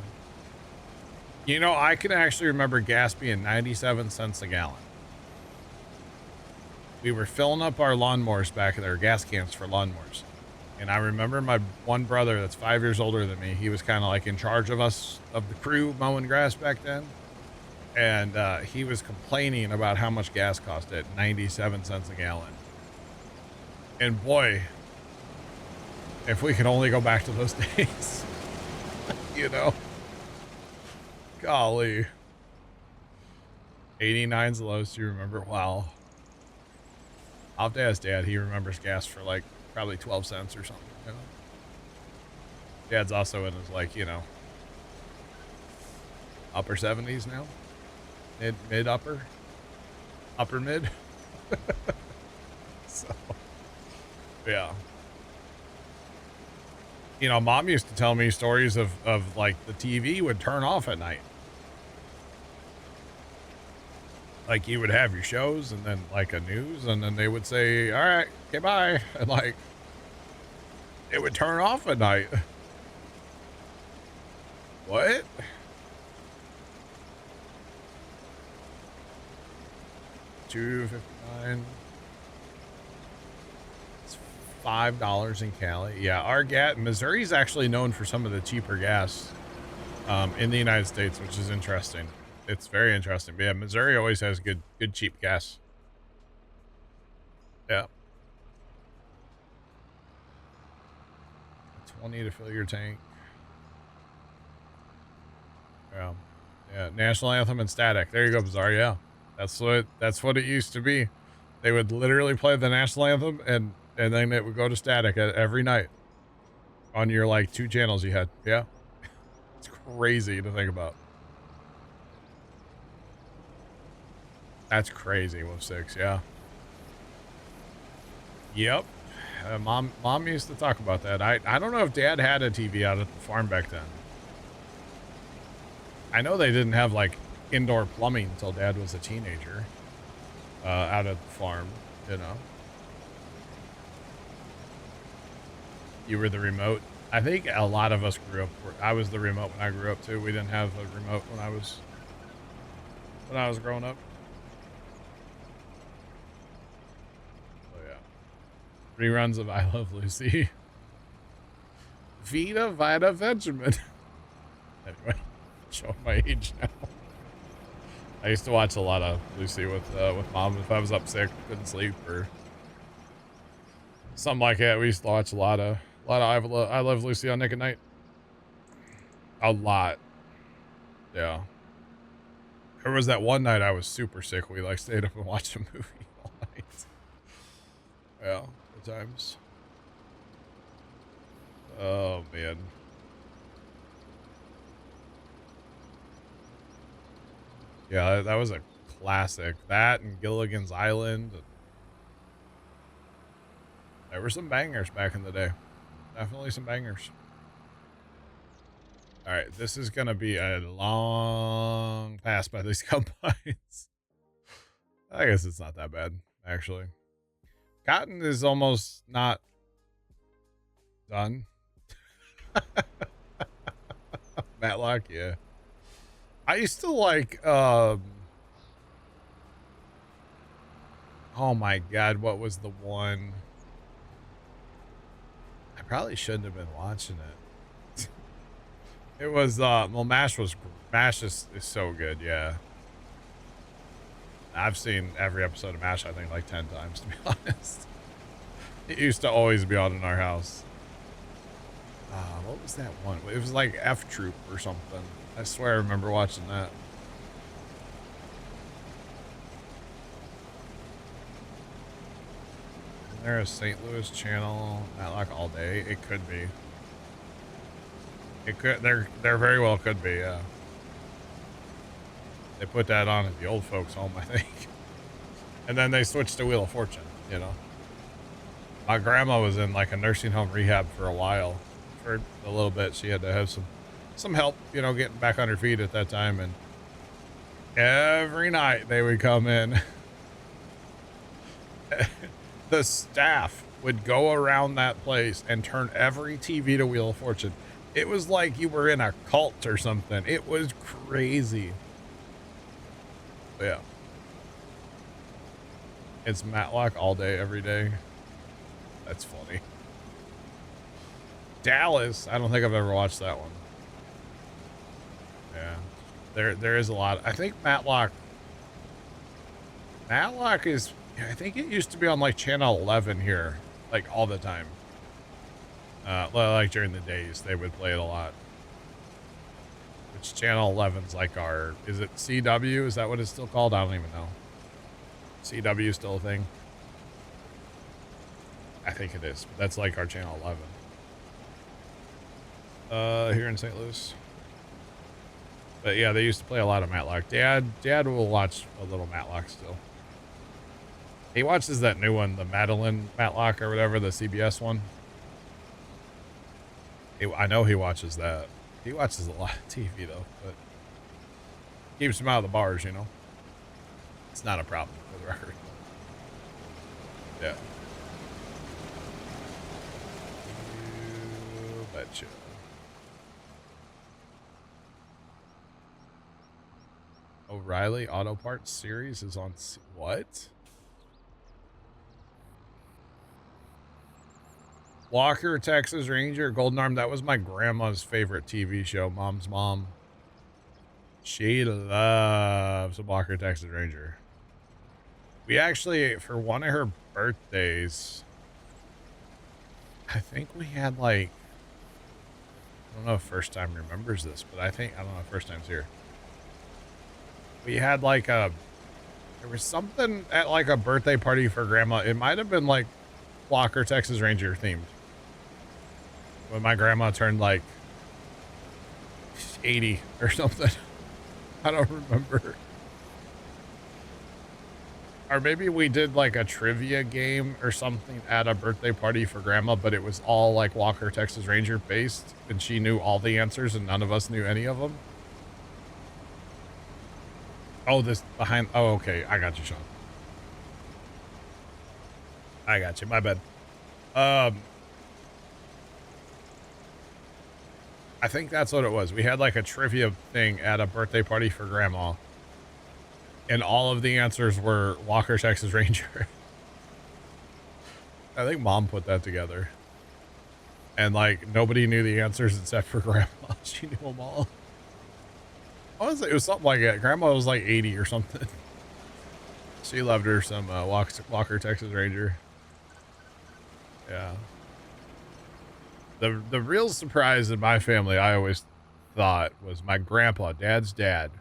You know, I can actually remember gas being 97 cents a gallon. We were filling up our lawnmowers back there, gas cans for lawnmowers. And I remember my one brother that's 5 years older than me. He was kind of like in charge of us, of the crew mowing grass back then. And he was complaining about how much gas cost at 97 cents a gallon. And boy, if we could only go back to those days, you know, golly. 89's the lowest you remember. Wow. I'll have to ask Dad. He remembers gas for like probably 12 cents or something. You know? Dad's also in his like, you know, upper 70s now. Mid upper mid. So, yeah. You know, Mom used to tell me stories of like the TV would turn off at night. Like you would have your shows and then like a news and then they would say, all right, okay, bye. And like, it would turn off at night. What? $2.59. It's $5 in Cali. Yeah, our gas, Missouri's actually known for some of the cheaper gas in the United States, which is interesting. It's very interesting. But yeah, Missouri always has good cheap gas. Yeah. 20 to fill your tank. Yeah. Yeah. National anthem and static. There you go, Bizarre. Yeah. That's what it used to be. They would literally play the national anthem and then it would go to static every night on your like 2 channels you had. Yeah. It's crazy to think about. That's crazy with 6, yeah. Yep. Mom used to talk about that. I don't know if Dad had a TV out at the farm back then. I know they didn't have like indoor plumbing until Dad was a teenager out at the farm, you know. You were the remote. I think a lot of us grew up. I was the remote when I grew up too. We didn't have a remote when I was growing up. Reruns of I Love Lucy. Vita Benjamin. Anyway, showing my age now. I used to watch a lot of Lucy with Mom if I was up sick, couldn't sleep, or something like that. We used to watch a lot of I Love Lucy on Nick at Night. A lot. Yeah. There was that one night I was super sick. We like stayed up and watched a movie all night. Yeah. Times. Oh man. Yeah, that was a classic. That and Gilligan's Island. There were some bangers back in the day. Definitely some bangers. All right, this is gonna be a long pass by these combines. I guess it's not that bad, actually. Cotton is almost not done. Matlock, yeah. I used to like, oh my God, what was the one? I probably shouldn't have been watching it. It was, well, MASH is so good, yeah. I've seen every episode of MASH, I think, like 10 times, to be honest. It used to always be on in our house. What was that one? It was like F Troop or something. I swear I remember watching that. Isn't there a St. Louis channel? Matlock all day? It could be. It could. There very well could be, yeah. They put that on at the old folks' home, I think. And then they switched to Wheel of Fortune, you know. My grandma was in like a nursing home rehab for a while. For a little bit. She had to have some help, you know, getting back on her feet at that time. And every night they would come in. The staff would go around that place and turn every TV to Wheel of Fortune. It was like you were in a cult or something. It was crazy. Yeah. It's Matlock all day, every day. That's funny. Dallas. I don't think I've ever watched that one. Yeah. There is a lot. I think Matlock is, I think it used to be on like channel 11 here, like all the time. Like during the days, they would play it a lot. Which channel 11's like our, is it CW? Is that what it's still called? I don't even know. CW is still a thing? I think it is, but that's like our channel 11. Here in St. Louis. But yeah, they used to play a lot of Matlock. Dad will watch a little Matlock still. He watches that new one, the Madeline Matlock or whatever, the CBS one. I know he watches that. He watches a lot of TV though, but keeps him out of the bars, you know. It's not a problem for the record. Yeah. You betcha. O'Reilly Auto Parts series is on what? Walker, Texas Ranger, Golden Arm. That was my grandma's favorite TV show, Mom's Mom. She loves a Walker, Texas Ranger. We actually, for one of her birthdays, I think we had like, I don't know if First Time remembers this, but I don't know if First Time's here. We had like there was something at like a birthday party for grandma. It might have been like Walker, Texas Ranger themed. When my grandma turned like 80 or something. I don't remember. Or maybe we did like a trivia game or something at a birthday party for grandma, but it was all like Walker, Texas Ranger based, and she knew all the answers and none of us knew any of them. Oh, this behind. Oh, okay. I got you, Sean. I got you. My bad. I think that's what it was. We had like a trivia thing at a birthday party for grandma. And all of the answers were Walker, Texas Ranger. I think mom put that together. And like nobody knew the answers except for grandma. She knew them all. Honestly, it was something like that. Grandma was like 80 or something. She loved her some Walker, Texas Ranger. Yeah. The real surprise in my family, I always thought, was my grandpa, Dad's dad.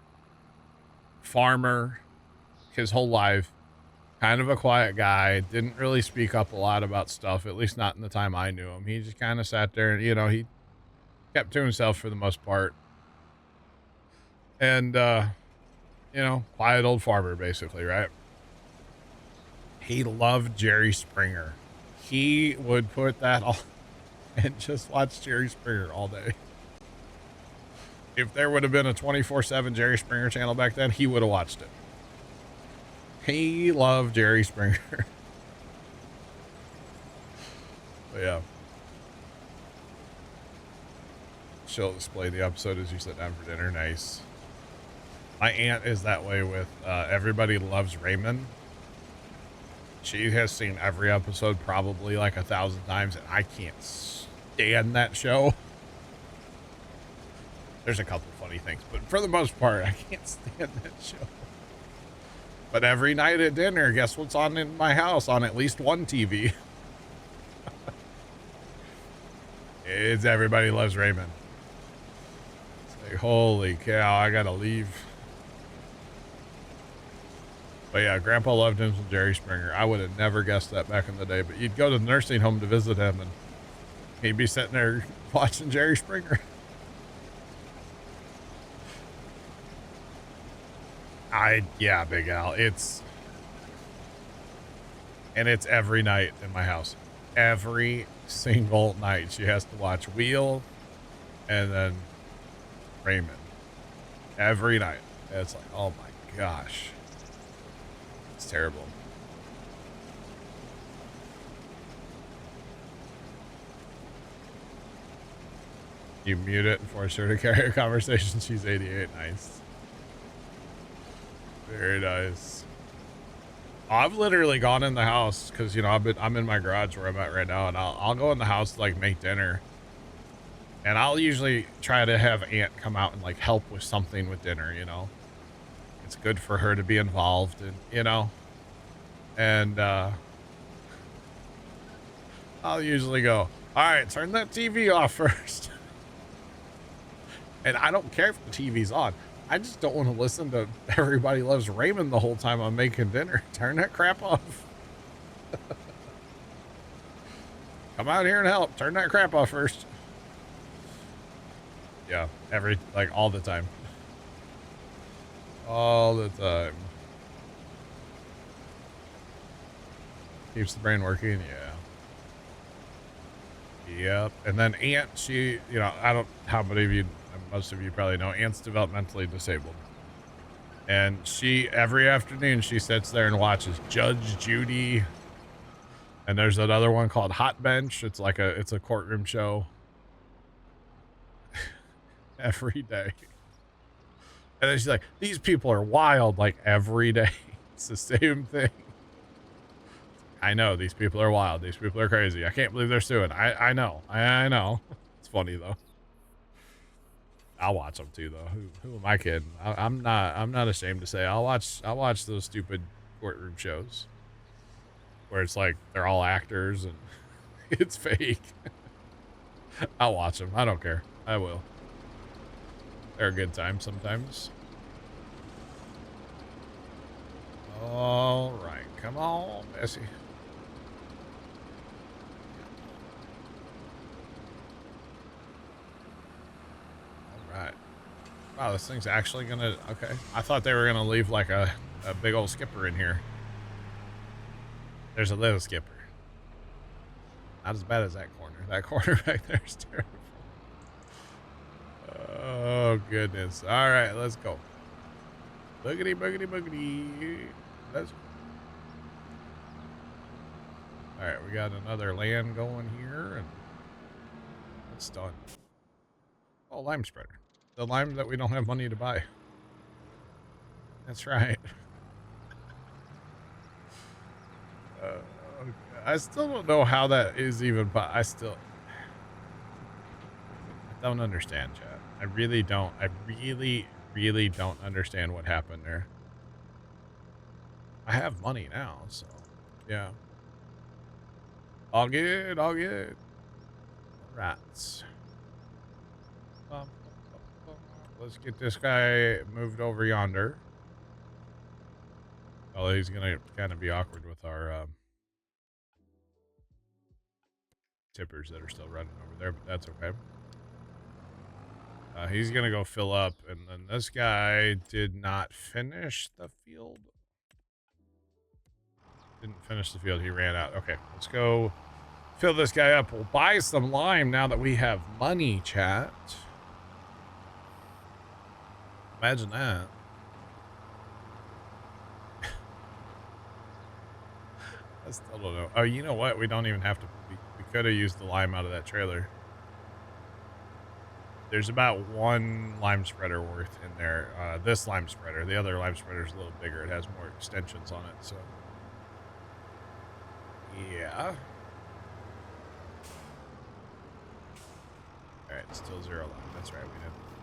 Farmer, his whole life. Kind of a quiet guy. Didn't really speak up a lot about stuff, at least not in the time I knew him. He just kind of sat there and, you know, he kept to himself for the most part. And, you know, quiet old farmer, basically, right? He loved Jerry Springer. He would put that on and just watch Jerry Springer all day. If there would have been a 24/7 Jerry Springer channel back then, he would have watched it. He loved Jerry Springer. But yeah. She'll display the episode as you sit down for dinner. Nice. My aunt is that way with Everybody Loves Raymond. She has seen every episode probably like 1,000 times, and I can't stand that show. There's a couple funny things, but for the most part, I can't stand that show. But every night at dinner, guess what's on in my house on at least one TV? It's Everybody Loves Raymond. It's like, holy cow, I gotta leave. But yeah, Grandpa loved him some Jerry Springer. I would have never guessed that back in the day, but you'd go to the nursing home to visit him and he'd be sitting there watching Jerry Springer. Yeah, Big Al. It's every night in my house. Every single night she has to watch Wheel and then Raymond. Every night. It's like, oh my gosh. It's terrible. You mute it and force her to carry a conversation. She's 88. Nice. Very nice. I've literally gone in the house because, you know, I'm in my garage where I'm at right now, and I'll go in the house to like make dinner, And I'll usually try to have Aunt come out and like help with something with dinner, you know. It's good for her to be involved and, you know. And I'll usually go, all right, turn that TV off first. And I don't care if the TV's on. I just don't want to listen to Everybody Loves Raymond the whole time I'm making dinner. Turn that crap off. Come out here and help. Turn that crap off first. Yeah, like all the time. All the time. Keeps the brain working, yeah. Yep. And then Aunt, she, you know, I don't, how many of you, most of you probably know, Aunt's developmentally disabled. And she, every afternoon, she sits there and watches Judge Judy. And there's another one called Hot Bench. It's like it's a courtroom show. Every day. And then she's like, these people are wild, like every day. It's the same thing. I know these people are wild. These people are crazy. I can't believe they're suing. I know. I know. It's funny though. I'll watch them too though. Who am I kidding? I'm not ashamed to say I'll watch those stupid courtroom shows where it's like they're all actors and it's fake. I'll watch them. I don't care. I will. They're a good time sometimes. All right, come on, Bessie. All right. Wow, this thing's actually gonna, okay. I thought they were gonna leave like a big old skipper in here. There's a little skipper. Not as bad as that corner. That corner back there is terrible. Oh, goodness. All right, let's go. Boogity, boogity, boogity. Let's go. All right, we got another land going here, and it's done. Oh, lime spreader. The lime that we don't have money to buy. That's right. Okay. I still don't know how that is even, but I don't understand, chat. I really don't. I really don't understand what happened there. I have money now, so yeah. All good, all good. Right. Let's get this guy moved over yonder. Oh, he's gonna kind of be awkward with our tippers that are still running over there, but that's okay. He's gonna go fill up, and then this guy did not finish the field. Didn't finish the field. He ran out. Okay, let's go fill this guy up. We'll buy some lime now that we have money, chat. Imagine that. I still don't know. Oh, you know what? We don't even have to. We could have used the lime out of that trailer. There's about one lime spreader worth in there. This lime spreader. The other lime spreader is a little bigger. It has more extensions on it, so. Yeah. Alright, still 0 lime. That's right.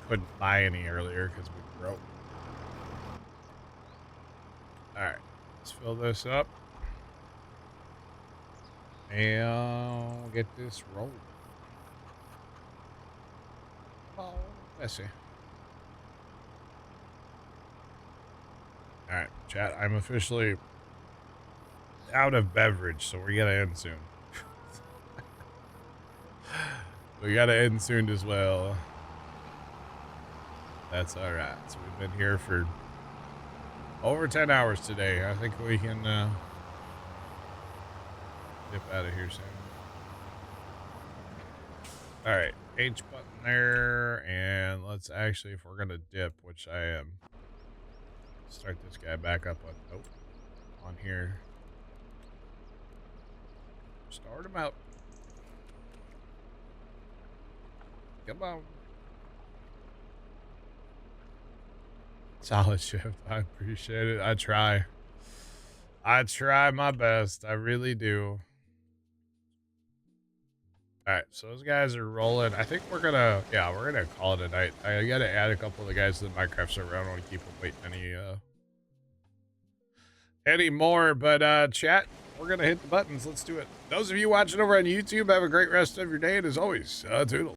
Couldn't buy any earlier because we broke. Alright. Let's fill this up. And we'll get this rolled. Oh, let's see. Alright, chat. I'm officially out of beverage, so we gotta end soon. We gotta end soon as well. That's alright. So we've been here for over 10 hours today. I think we can dip out of here soon. Alright, H button there, and let's actually, if we're gonna dip, which I am, start this guy back up on here. Start him out. Come on. Solid shift. I appreciate it. I try my best. I really do. All right, so those guys are rolling. I think we're gonna call it a night. I gotta add a couple of the guys to the Minecraft server. I don't want to keep them waiting any more. But chat, we're gonna hit the buttons. Let's do it. Those of you watching over on YouTube, have a great rest of your day, and as always, toodles.